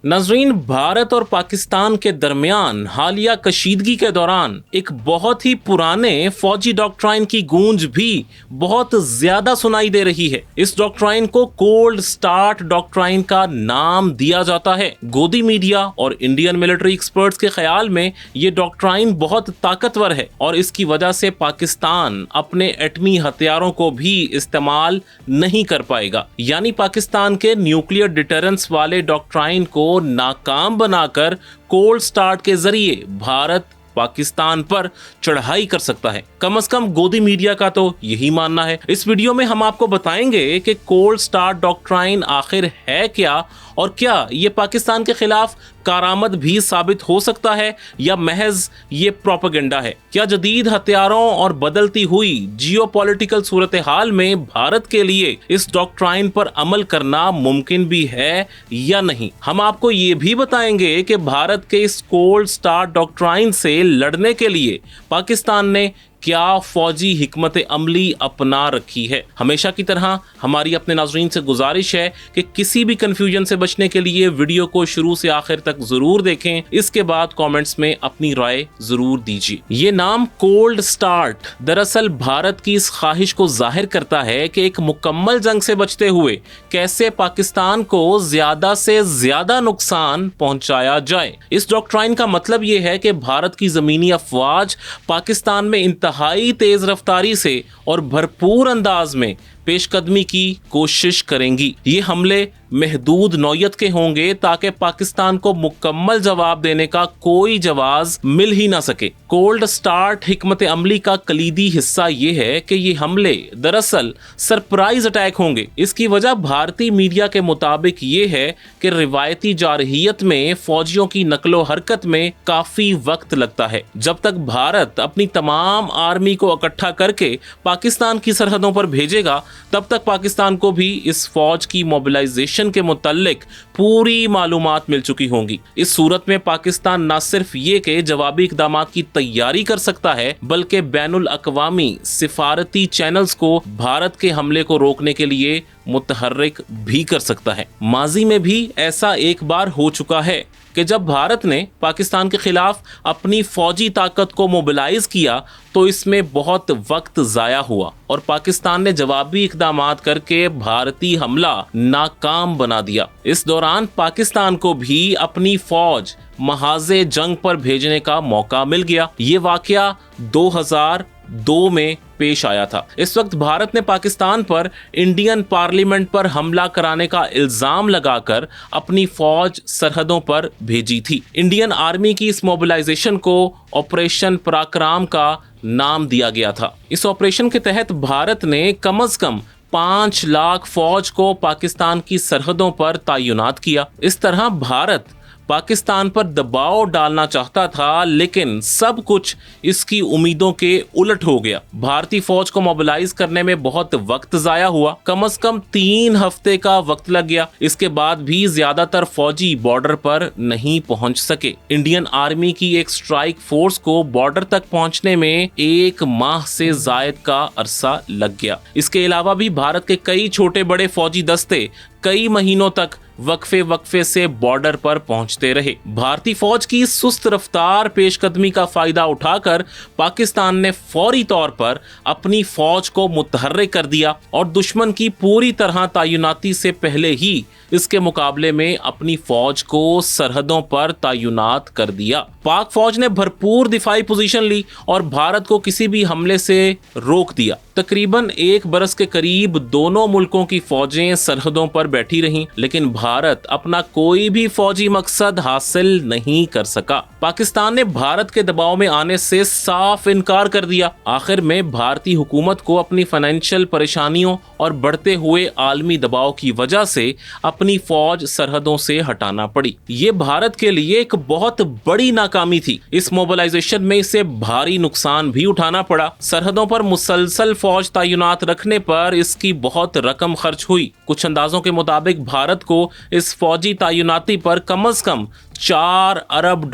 नाज़रीन, भारत और पाकिस्तान के दरमियान हालिया कशीदगी के दौरान एक बहुत ही पुराने फौजी डॉक्ट्राइन की गूंज भी बहुत ज्यादा सुनाई दे रही है। इस डॉक्ट्राइन को कोल्ड स्टार्ट डॉक्ट्राइन का नाम दिया जाता है। गोदी मीडिया और इंडियन मिलिट्री एक्सपर्ट्स के ख्याल में ये डॉक्ट्राइन बहुत ताकतवर है और इसकी वजह से पाकिस्तान अपने एटमी हथियारों को भी इस्तेमाल नहीं कर पाएगा। यानी पाकिस्तान के न्यूक्लियर डिटरेंस वाले डॉक्ट्राइन को नाकाम बनाकर कोल्ड स्टार्ट के जरिए भारत पाकिस्तान पर चढ़ाई कर सकता है। कम से कम गोदी मीडिया का तो यही मानना है। इस वीडियो में हम आपको बताएंगे कि कोल्ड स्टार्ट डॉक्ट्राइन आखिर है क्या और क्या ये पाकिस्तान के खिलाफ कारामद भी साबित हो सकता है या महज ये प्रोपेगेंडा है। क्या जदीद हथियारों और बदलती हुई जियोपॉलिटिकल सूरत हाल में भारत के लिए इस डॉक्ट्राइन पर अमल करना मुमकिन भी है या नहीं। हम आपको ये भी बताएंगे कि भारत के इस कोल्ड स्टार्ट डॉक्ट्राइन से लड़ने के लिए पाकिस्तान ने क्या फौजी हिकमत अमली अपना रखी है। हमेशा की तरह हमारी अपने नाज़रीन से गुजारिश है कि किसी भी कंफ्यूजन से बचने के लिए वीडियो को शुरू से आखिर तक जरूर देखें। इसके बाद कमेंट्स में अपनी राय जरूर दीजिए। ये नाम कोल्ड स्टार्ट दरअसल भारत की इस ख्वाहिश को जाहिर करता है कि एक मुकम्मल जंग से बचते हुए कैसे पाकिस्तान को ज्यादा से ज्यादा नुकसान पहुंचाया जाए। इस डॉक्ट्राइन का मतलब ये है कि भारत की जमीनी अफवाज पाकिस्तान में इंतहाई तेज रफ्तारी से और भरपूर अंदाज में पेशकदमी की कोशिश करेंगी। ये हमले महदूद नौयत के होंगे ताकि पाकिस्तान को मुकम्मल जवाब देने का कोई जवाब मिल ही ना सके। कोल्ड स्टार्ट हिकमत अमली का कलीदी हिस्सा ये है कि ये हमले दरअसल सरप्राइज अटैक होंगे। इसकी वजह भारतीय मीडिया के मुताबिक ये है कि रिवायती जारहियत में फौजियों की नकलो हरकत में काफी वक्त लगता है। जब तक भारत अपनी तमाम आर्मी को इकट्ठा करके पाकिस्तान की सरहदों पर भेजेगा तब तक पाकिस्तान को भी इस फौज की मोबिलाइजेशन के मुताल्लिक पूरी मालूमात मिल चुकी होंगी। इस सूरत में पाकिस्तान न सिर्फ ये कि जवाबी इक़दामात की तैयारी कर सकता है बल्कि बैनुल अक़वामी सिफारती चैनल्स को भारत के हमले को रोकने के लिए मुतहर्रिक भी कर सकता है। माजी में भी ऐसा एक बार हो चुका है कि जब भारत ने पाकिस्तान के खिलाफ अपनी फौजी ताकत को मोबिलाइज किया तो इसमें बहुत वक्त जाया हुआ और पाकिस्तान ने जवाबी इक़दामात करके भारतीय हमला नाकाम बना दिया। इस दौरान पाकिस्तान को भी अपनी फौज महाज़े जंग पर भेजने का मौका मिल गया। ये वाकया 2002 में पेश आया था। इस वक्त भारत ने पाकिस्तान पर इंडियन पार्लियामेंट पर हमला कराने का इल्जाम लगाकर अपनी फौज सरहदों पर भेजी थी। इंडियन आर्मी की इस मोबिलाइजेशन को ऑपरेशन पराक्रम का नाम दिया गया था। इस ऑपरेशन के तहत भारत ने कम से कम 5 लाख फौज को पाकिस्तान की सरहदों पर तैनात किया। इस तरह भारत पाकिस्तान पर दबाव डालना चाहता था लेकिन सब कुछ इसकी उम्मीदों के उलट हो गया। भारतीय फौज को मोबिलाइज करने में बहुत वक्त जाया हुआ। कम से कम 3 हफ्ते का वक्त लग गया। इसके बाद भी ज्यादातर फौजी बॉर्डर पर नहीं पहुंच सके। इंडियन आर्मी की एक स्ट्राइक फोर्स को बॉर्डर तक पहुंचने में 1 माह से जायद का अरसा लग गया। इसके अलावा भी भारत के कई छोटे बड़े फौजी दस्ते कई महीनों तक वक्फे से बॉर्डर पर पहुंचते रहे। भारतीय फौज की सुस्त रफ्तार पेशकदमी का फायदा उठाकर पाकिस्तान ने फौरी तौर पर अपनी फौज को मुतहर्रिक कर दिया और दुश्मन की पूरी तरह तैनाती से पहले ही इसके मुकाबले में अपनी फौज को सरहदों पर तैनात कर दिया। पाक फौज ने भरपूर दिफाई पोजीशन ली और भारत को किसी भी हमले से रोक दिया। तकरीबन 1 बरस के करीब दोनों मुल्कों की फौजें सरहदों पर बैठी रहीं, लेकिन भारत अपना कोई भी फौजी मकसद हासिल नहीं कर सका। पाकिस्तान ने भारत के दबाव में आने से साफ इनकार कर दिया। आखिर में भारतीय हुकूमत को अपनी फाइनेंशियल परेशानियों और बढ़ते हुए आलमी दबाव की वजह से अपनी फौज सरहदों से हटाना पड़ी। ये भारत के लिए एक बहुत बड़ी नाकामी थी। इस मोबिलाइजेशन में इसे भारी नुकसान भी उठाना पड़ा। सरहदों पर मुसलसल फौज तैनात रखने पर इसकी बहुत रकम खर्च हुई। कुछ अंदाजों के मुताबिक भारत को इस फौजी तैनाती पर कम से कम $4 अरब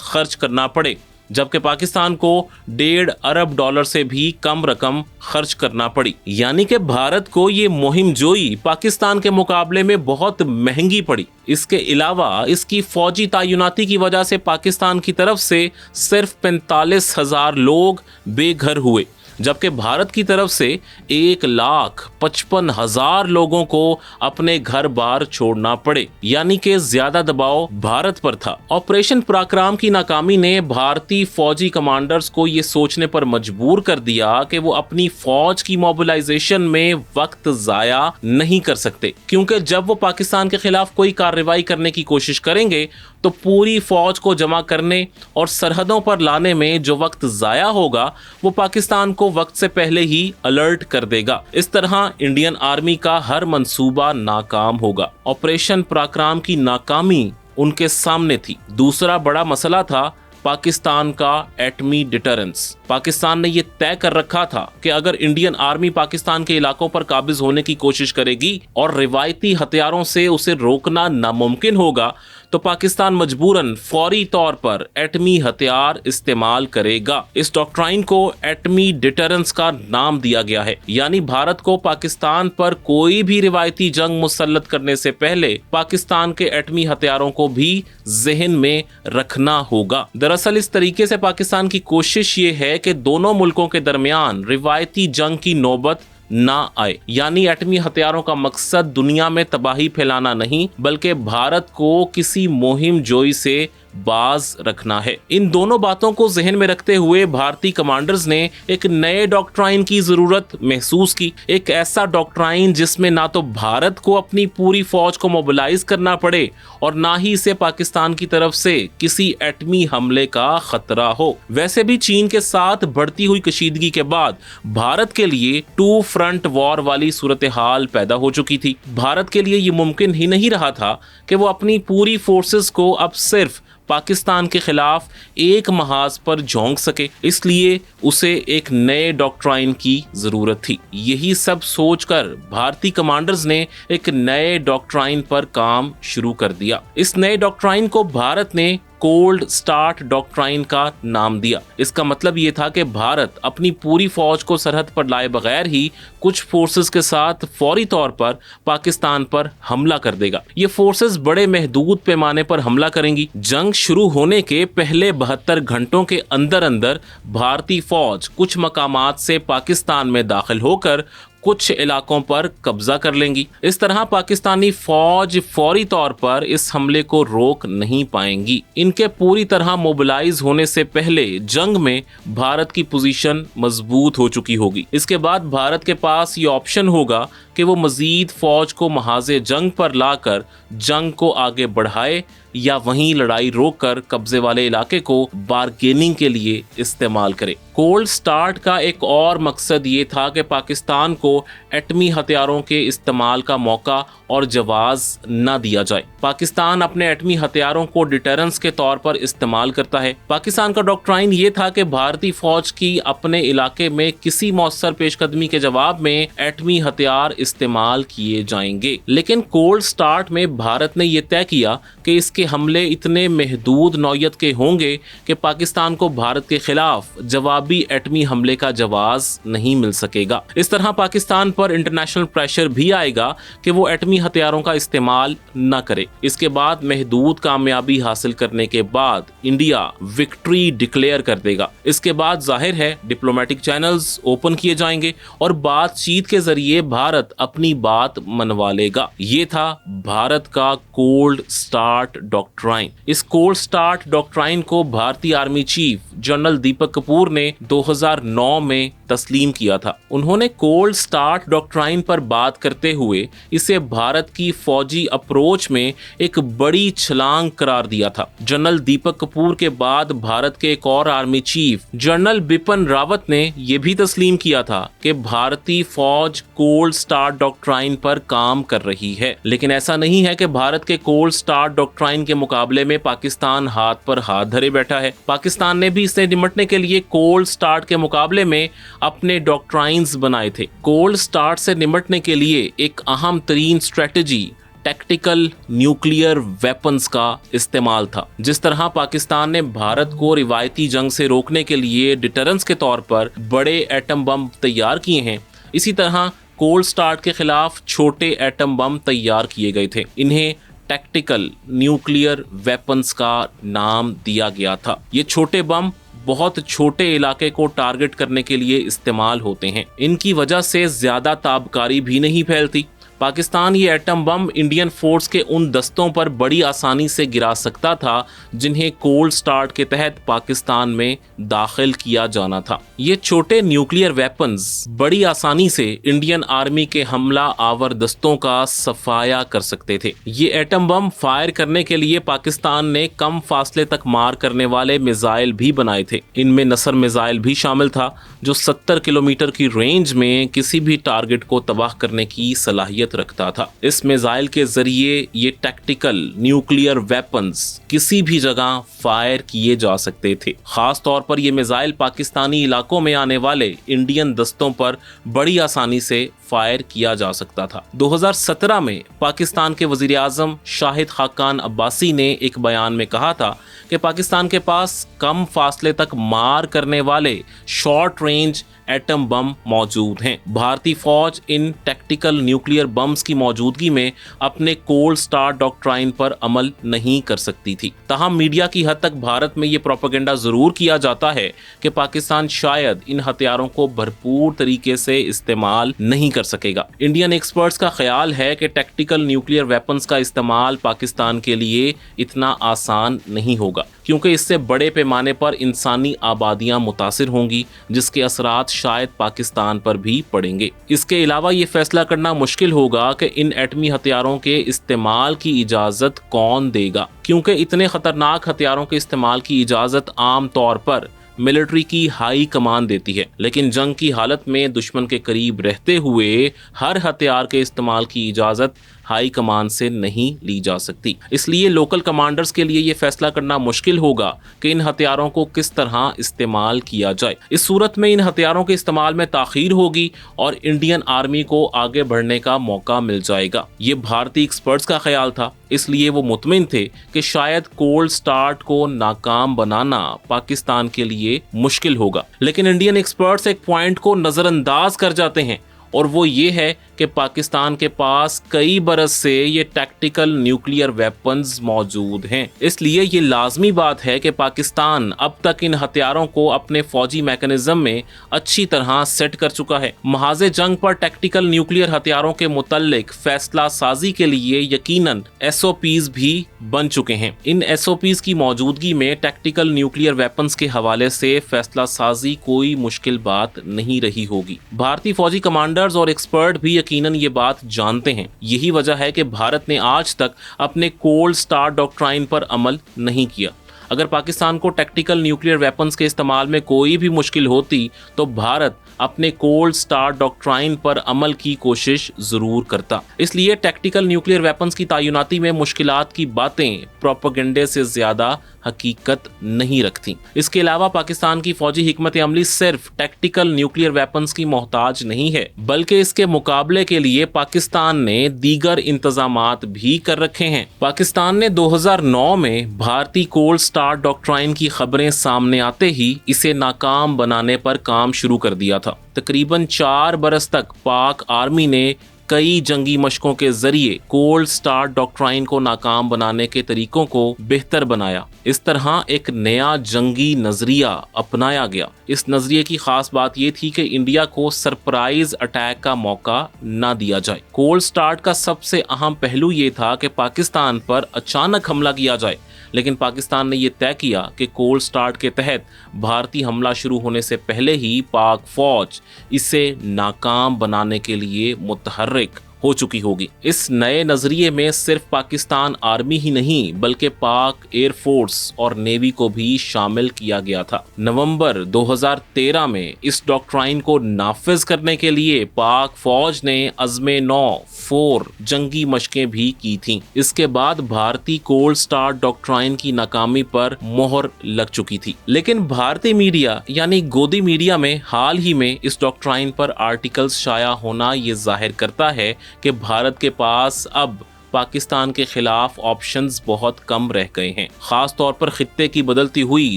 खर्च करना पड़े। जबकि पाकिस्तान को $1.5 अरब से भी कम रकम खर्च करना पड़ी। यानी कि भारत को ये मुहिम जोई पाकिस्तान के मुकाबले में बहुत महंगी पड़ी। इसके अलावा इसकी फौजी तैनाती की वजह से पाकिस्तान की तरफ से सिर्फ 45,000 लोग बेघर हुए, जबकि भारत की तरफ से 1,55,000 लोगों को अपने घर बार छोड़ना पड़े, यानी कि ज्यादा दबाव भारत पर था। ऑपरेशन पराक्रम की नाकामी ने भारतीय फौजी कमांडर्स को ये सोचने पर मजबूर कर दिया कि वो अपनी फौज की मोबिलाइजेशन में वक्त जाया नहीं कर सकते, क्योंकि जब वो पाकिस्तान के खिलाफ कोई कार्रवाई करने की कोशिश करेंगे तो पूरी फौज को जमा करने और सरहदों पर लाने में जो वक्त जाया होगा वो पाकिस्तान को वक्त से पहले ही अलर्ट कर देगा। इस तरह इंडियन आर्मी का हर मंसूबा नाकाम होगा। ऑपरेशन पराक्रम की नाकामी उनके सामने थी। दूसरा बड़ा मसला था पाकिस्तान का एटमी डिटरेंस। पाकिस्तान ने यह तय कर रखा था कि अगर इंडियन आर्मी पाकिस्तान के इलाकों पर काबिज होने की कोशिश करेगी और रिवायती हथियारों से उसे रोकना नामुमकिन होगा तो पाकिस्तान मजबूरन फौरी तौर पर एटमी हथियार इस्तेमाल करेगा। इस डॉक्ट्राइन को एटमी डिटरेंस का नाम दिया गया है, यानी भारत को पाकिस्तान पर कोई भी रिवायती जंग मुसल्लत करने से पहले पाकिस्तान के एटमी हथियारों को भी जहन में रखना होगा। दरअसल इस तरीके से पाकिस्तान की कोशिश ये है कि दोनों मुल्कों के दरमियान रिवायती जंग की नौबत ना आए, यानी एटमी हथियारों का मकसद दुनिया में तबाही फैलाना नहीं बल्कि भारत को किसी मुहिम जोई से बाज रखना है। इन दोनों बातों को जहन में रखते हुए भारतीय कमांडर्स ने एक नए डॉक्ट्राइन की जरूरत महसूस की, एक ऐसा डॉक्ट्राइन जिसमें ना तो भारत को अपनी पूरी फौज को मोबिलाइज करना पड़े और ना ही इसे पाकिस्तान की तरफ से किसी एटमी हमले का खतरा हो। वैसे भी चीन के साथ बढ़ती हुई कशीदगी के बाद भारत के लिए 2 फ्रंट वॉर वाली सूरत हाल पैदा हो चुकी थी। भारत के लिए ये मुमकिन ही नहीं रहा था कि वो अपनी पूरी फोर्सेस को अब सिर्फ पाकिस्तान के खिलाफ एक महाज पर झोंक सके, इसलिए उसे एक नए डॉक्ट्राइन की जरूरत थी। यही सब सोचकर भारतीय कमांडर्स ने एक नए डॉक्ट्राइन पर काम शुरू कर दिया। इस नए डॉक्ट्राइन को भारत ने कोल्ड स्टार्ट डॉक्ट्राइन का नाम दिया। इसका मतलब ये था कि भारत अपनी पूरी फौज को सरहद पर लाए बगैर ही कुछ फोर्सेस के साथ फौरी तौर पर पाकिस्तान पर हमला कर देगा। ये फोर्सेस बड़े महदूद पैमाने पर हमला करेंगी। जंग शुरू होने के पहले 72 घंटों के अंदर अंदर भारतीय फौज कुछ मकामात से पाकिस्तान में दाखिल होकर कुछ इलाकों पर कब्जा कर लेंगी। इस तरह पाकिस्तानी फौज फौरी तौर पर इस हमले को रोक नहीं पाएंगी। इनके पूरी तरह मोबिलाइज होने से पहले जंग में भारत की पोजीशन मजबूत हो चुकी होगी। इसके बाद भारत के पास ये ऑप्शन होगा कि वो मजीद फौज को महाजे जंग पर लाकर जंग को आगे बढ़ाए या वहीं लड़ाई रोककर कब्जे वाले इलाके को बारगेनिंग के लिए इस्तेमाल करे। कोल्ड स्टार्ट का एक और मकसद ये था कि पाकिस्तान को एटमी हथियारों के इस्तेमाल का मौका और जवाज न दिया जाए। पाकिस्तान अपने एटमी हथियारों को डिटरेंस के तौर पर इस्तेमाल करता है। पाकिस्तान का डॉक्ट्राइन ये था कि भारतीय फौज की अपने इलाके में किसी मौसर पेशकदमी के जवाब में एटमी हथियार इस्तेमाल किए जाएंगे। लेकिन कोल्ड स्टार्ट में भारत ने यह तय किया कि इसके हमले इतने महदूद नौयत के होंगे कि पाकिस्तान को भारत के खिलाफ जवाबी एटमी हमले का जवाज नहीं मिल सकेगा। इस तरह पाकिस्तान पर इंटरनेशनल प्रेशर भी आएगा कि वो एटमी हथियारों का इस्तेमाल न करे। इसके बाद महदूद कामयाबी हासिल करने के बाद इंडिया विक्ट्री डिक्लेयर कर देगा। इसके बाद जाहिर है डिप्लोमेटिक चैनल्स ओपन किए जाएंगे और बातचीत के जरिए भारत अपनी बात मनवा लेगा। ये था भारत का कोल्ड स्टार्ट डॉक्ट्राइन। इस कोल्ड स्टार्ट डॉक्ट्राइन को भारतीय army chief general Deepak Kapoor ने 2009 में तस्लीम किया था। उन्होंने कोल्ड स्टार्ट डॉक्ट्राइन पर बात करते हुए इसे भारत की फौजी अप्रोच में एक बड़ी छलांग करार दिया था। जनरल दीपक कपूर के बाद भारत के एक और army chief general Bipin Rawat ने यह भी तस्लीम किया था कि भारतीय फौज कोल्ड स्टार्ट डॉक्ट्राइन पर काम कर रही है। लेकिन ऐसा नहीं है कि भारत के कोल्ड स्टार्ट डॉक्ट्राइन के मुकाबले में पाकिस्तान हाथ पर हाथ धरे बैठा है। पाकिस्तान ने भी इससे निपटने के लिए कोल्ड स्टार्ट के मुकाबले में अपने डॉक्ट्राइन्स बनाए थे। कोल्ड स्टार्ट से निपटने के लिए एक अहम तरीन स्ट्रेटजी टैक्टिकल न्यूक्लियर वेपन्स का इस्तेमाल था। जिस तरह पाकिस्तान ने भारत को रिवायती जंग से रोकने के लिए डिटरेंस के तौर पर बड़े एटम बम तैयार किए हैं, इसी तरह कोल्ड स्टार्ट के खिलाफ छोटे एटम बम तैयार किए गए थे। इन्हें टैक्टिकल न्यूक्लियर वेपन्स का नाम दिया गया था। ये छोटे बम बहुत छोटे इलाके को टारगेट करने के लिए इस्तेमाल होते हैं। इनकी वजह से ज्यादा ताबकारी भी नहीं फैलती। पाकिस्तान ये एटम बम इंडियन फोर्स के उन दस्तों पर बड़ी आसानी से गिरा सकता था जिन्हें कोल्ड स्टार्ट के तहत पाकिस्तान में दाखिल किया जाना था। ये छोटे न्यूक्लियर वेपन्स बड़ी आसानी से इंडियन आर्मी के हमला आवर दस्तों का सफाया कर सकते थे। ये एटम बम फायर करने के लिए पाकिस्तान ने कम फासले तक मार करने वाले मिसाइल भी बनाए थे। इनमें नसर मिसाइल भी शामिल था जो 70 किलोमीटर की रेंज में किसी भी टारगेट को तबाह करने की सलाहियत रखता था। इस मिसाइल के जरिए ये टैक्टिकल न्यूक्लियर वेपन्स किसी भी जगह फायर किए जा सकते थे। खास तौर पर ये मिसाइल पाकिस्तानी इलाकों में आने वाले इंडियन दस्तों पर बड़ी आसानी से फायर किया जा सकता था। 2017 में पाकिस्तान के वजीर आजम शाहिद खाकान अब्बासी ने एक बयान में कहा था कि पाकिस्तान के पास कम फासले तक मार करने वाले शॉर्ट रेंज एटम बम मौजूद हैं। भारतीय फौज इन टैक्टिकल न्यूक्लियर बम्स की मौजूदगी में अपने कोल्ड स्टार्ट डॉक्ट्राइन पर अमल नहीं कर सकती थी। तहम मीडिया की हद तक भारत में ये प्रोपेगेंडा जरूर किया जाता है कि पाकिस्तान शायद इन हथियारों को भरपूर तरीके से इस्तेमाल नहीं कर सकेगा। इंडियन एक्सपर्ट्स का ख्याल है कि टैक्टिकल न्यूक्लियर वेपन्स का इस्तेमाल पाकिस्तान के लिए इतना आसान नहीं होगा, क्योंकि इससे बड़े पैमाने पर इंसानी आबादियां मुतासिर होंगी, जिसके असरात शायद पाकिस्तान पर भी पड़ेंगे। इसके अलावा ये फैसला करना मुश्किल होगा कि इन एटमी हथियारों के इस्तेमाल की इजाज़त कौन देगा, क्योंकि इतने खतरनाक हथियारों के इस्तेमाल की इजाज़त आम तौर पर मिलिट्री की हाई कमान देती है, लेकिन जंग की हालत में दुश्मन के करीब रहते हुए हर हथियार के इस्तेमाल की इजाज़त हाई कमान से नहीं ली जा सकती। इसलिए लोकल कमांडर्स के लिए ये फैसला करना मुश्किल होगा कि इन हथियारों को किस तरह इस्तेमाल किया जाए। इस सूरत में इन हथियारों के इस्तेमाल में ताखीर होगी और इंडियन आर्मी को आगे बढ़ने का मौका मिल जाएगा। ये भारतीय एक्सपर्ट्स का ख्याल था, इसलिए वो मुतमिन थे कि शायद कोल्ड स्टार्ट को नाकाम बनाना पाकिस्तान के लिए मुश्किल होगा। लेकिन इंडियन एक्सपर्ट्स एक पॉइंट को नजरअंदाज कर जाते हैं, और वो ये है कि पाकिस्तान के पास कई बरस से ये टैक्टिकल न्यूक्लियर वेपन्स मौजूद हैं। इसलिए ये लाजमी बात है कि पाकिस्तान अब तक इन हथियारों को अपने फौजी मैकेनिज्म में अच्छी तरह सेट कर चुका है। महाज़े जंग पर टैक्टिकल न्यूक्लियर हथियारों के मुतल्लिक फैसला साजी के लिए यकीनन SOPs भी बन चुके हैं। इन SOPs की मौजूदगी में टैक्टिकल न्यूक्लियर वेपन्स के हवाले से फैसला साजी कोई मुश्किल बात नहीं रही होगी। भारतीय फौजी कमांडर्स और एक्सपर्ट भी यकीनन ये बात जानते हैं। यही वजह है कि भारत ने आज तक अपने कोल्ड स्टार्ट डॉक्ट्राइन पर अमल नहीं किया। अगर पाकिस्तान को टैक्टिकल न्यूक्लियर वेपन्स के इस्तेमाल में कोई भी मुश्किल होती तो भारत अपने कोल्ड स्टार्ट डॉक्ट्राइन पर अमल की कोशिश जरूर करता। इसलिए टैक्टिकल न्यूक्लियर वेपन्स की तैनाती में मुश्किलात की बातें प्रोपेगेंडे से ज्यादा हकीकत नहीं रखती। इसके अलावा पाकिस्तान की फौजी हिकमत अमली सिर्फ टैक्टिकल न्यूक्लियर वेपन्स की मोहताज नहीं है, बल्कि इसके मुकाबले के लिए पाकिस्तान ने दीगर इंतजामात भी कर रखे हैं। पाकिस्तान ने 2009 में भारतीय कोल्ड स्टार्ट डॉक्ट्राइन की खबरें सामने आते ही इसे नाकाम बनाने पर काम शुरू कर दिया था। तकरीबन 4 बरस तक पाक आर्मी ने कई जंगी मशकों के जरिए कोल्ड स्टार्ट डॉक्ट्राइन को नाकाम बनाने के तरीकों को बेहतर बनाया। इस तरह एक नया जंगी नजरिया अपनाया गया। इस नजरिए की खास बात यह थी कि इंडिया को सरप्राइज अटैक का मौका ना दिया जाए। कोल्ड स्टार्ट का सबसे अहम पहलू ये था कि पाकिस्तान पर अचानक हमला किया जाए, लेकिन पाकिस्तान ने यह तय किया कि कोल्ड स्टार्ट के तहत भारतीय हमला शुरू होने से पहले ही पाक फौज इसे नाकाम बनाने के लिए मुतहर्रिक हो चुकी होगी। इस नए नजरिए में सिर्फ पाकिस्तान आर्मी ही नहीं बल्कि पाक एयर फोर्स और नेवी को भी शामिल किया गया था। नवंबर 2013 में इस डॉक्ट्राइन को नाफिज करने के लिए पाक फौज ने अज़्मे नौ 4 जंगी मशकें भी की थीं। इसके बाद भारतीय कोल्ड स्टार्ट डॉक्ट्राइन की नाकामी पर मोहर लग चुकी थी। लेकिन भारतीय मीडिया यानी गोदी मीडिया में हाल ही में इस डॉक्ट्राइन पर आर्टिकल्स शाया होना ये जाहिर करता है कि भारत के पास अब पाकिस्तान के खिलाफ ऑप्शंस बहुत कम रह गए हैं। खास तौर पर खित्ते की बदलती हुई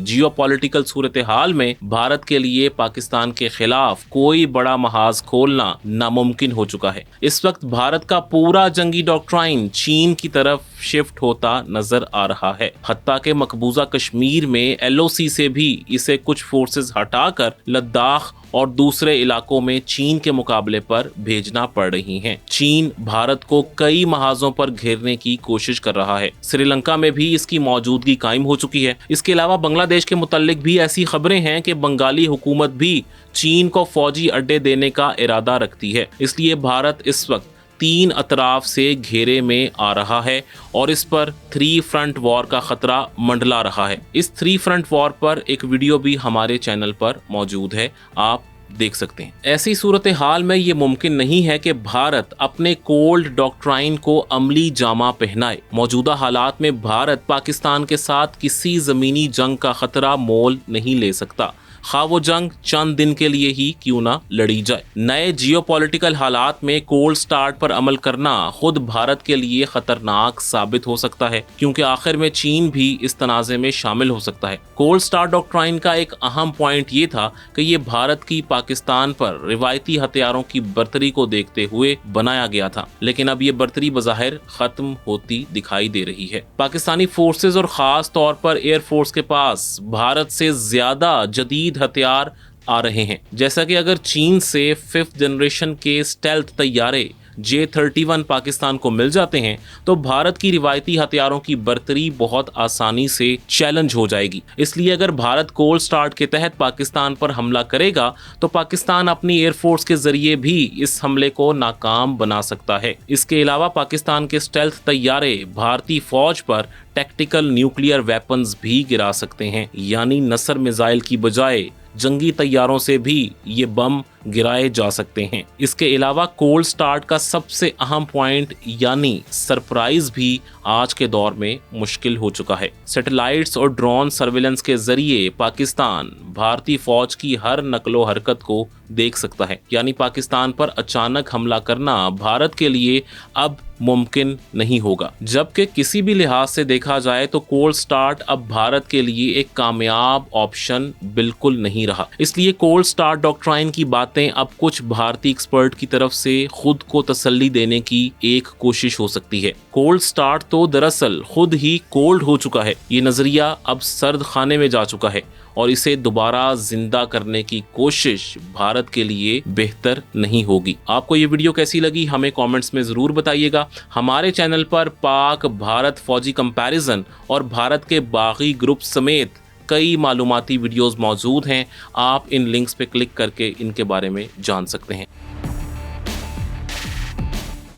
जियोपॉलिटिकल सूरत हाल में भारत के लिए पाकिस्तान के खिलाफ कोई बड़ा महाज खोलना नामुमकिन हो चुका है। इस वक्त भारत का पूरा जंगी डॉक्ट्राइन चीन की तरफ शिफ्ट होता नजर आ रहा है। हत्ता के मकबूजा कश्मीर में LOC से भी इसे कुछ फोर्सेस हटाकर लद्दाख और दूसरे इलाकों में चीन के मुकाबले पर भेजना पड़ रही हैं। चीन भारत को कई महाजों पर घेरने की कोशिश कर रहा है। श्रीलंका में भी इसकी मौजूदगी कायम हो चुकी है। इसके अलावा बांग्लादेश के मुताल्लिक भी ऐसी खबरें हैं कि बंगाली हुकूमत भी चीन को फौजी अड्डे देने का इरादा रखती है। इसलिए भारत इस वक्त 3 अतराफ से घेरे में आ रहा है और इस पर 3 फ्रंट वॉर का खतरा मंडला रहा है। इस 3 फ्रंट वॉर पर एक वीडियो भी हमारे चैनल पर मौजूद है, आप देख सकते हैं। ऐसी सूरत हाल में ये मुमकिन नहीं है कि भारत अपने कोल्ड डॉक्ट्राइन को अमली जामा पहनाए। मौजूदा हालात में भारत पाकिस्तान के साथ किसी जमीनी जंग का खतरा मोल नहीं ले सकता, खा वो जंग चंद दिन के लिए ही क्यों ना लड़ी जाए। नए जियोपॉलिटिकल हालात में कोल्ड स्टार्ट पर अमल करना खुद भारत के लिए खतरनाक साबित हो सकता है, क्योंकि आखिर में चीन भी इस तनाज़े में शामिल हो सकता है। कोल्ड स्टार्ट डॉक्ट्राइन का एक अहम पॉइंट ये था कि ये भारत की पाकिस्तान पर रिवायती हथियारों की बर्तरी को देखते हुए बनाया गया था, लेकिन अब ये बर्तरी बज़ाहिर खत्म होती दिखाई दे रही है। पाकिस्तानी फोर्सेज और खास तौर पर एयरफोर्स के पास भारत से ज्यादा जदीद हथियार आ रहे हैं। जैसा कि अगर चीन से 5th जनरेशन के स्टेल्थ तैयारे J-31 पाकिस्तान को मिल जाते हैं तो भारत की रिवायती हथियारों की बर्तरी बहुत आसानी से चैलेंज हो जाएगी। इसलिए अगर भारत कोल्ड स्टार्ट के तहत पाकिस्तान पर हमला करेगा तो पाकिस्तान अपनी एयरफोर्स के जरिए भी इस हमले को नाकाम बना सकता है। इसके अलावा पाकिस्तान के स्टेल्थ तैयारे भारतीय फौज पर टैक्टिकल न्यूक्लियर वेपन्स भी गिरा सकते हैं, यानी नसर मिसाइल की बजाय जंगी तैयारों से भी ये बम गिराए जा सकते हैं। इसके अलावा कोल्ड स्टार्ट का सबसे अहम पॉइंट यानी सरप्राइज भी आज के दौर में मुश्किल हो चुका है। सैटेलाइट्स और ड्रोन सर्विलेंस के जरिए पाकिस्तान भारतीय फौज की हर नकलो हरकत को देख सकता है, यानी पाकिस्तान पर अचानक हमला करना भारत के लिए अब मुमकिन नहीं होगा। जबकि किसी भी लिहाज से देखा जाए तो कोल्ड स्टार्ट अब भारत के लिए एक कामयाब ऑप्शन बिल्कुल नहीं रहा। इसलिए कोल्ड स्टार्ट डॉक्ट्राइन की बातें अब कुछ भारतीय एक्सपर्ट की तरफ से खुद को तसल्ली देने की एक कोशिश हो सकती है। कोल्ड स्टार्ट तो दरअसल खुद ही कोल्ड हो चुका है। ये नजरिया अब सर्द खाने में जा चुका है और इसे दोबारा जिंदा करने की कोशिश भारत के लिए बेहतर नहीं होगी। आपको ये वीडियो कैसी लगी हमें कमेंट्स में ज़रूर बताइएगा। हमारे चैनल पर पाक भारत फौजी कंपैरिजन और भारत के बागी ग्रुप समेत कई मालूमाती वीडियोस मौजूद हैं। आप इन लिंक्स पे क्लिक करके इनके बारे में जान सकते हैं।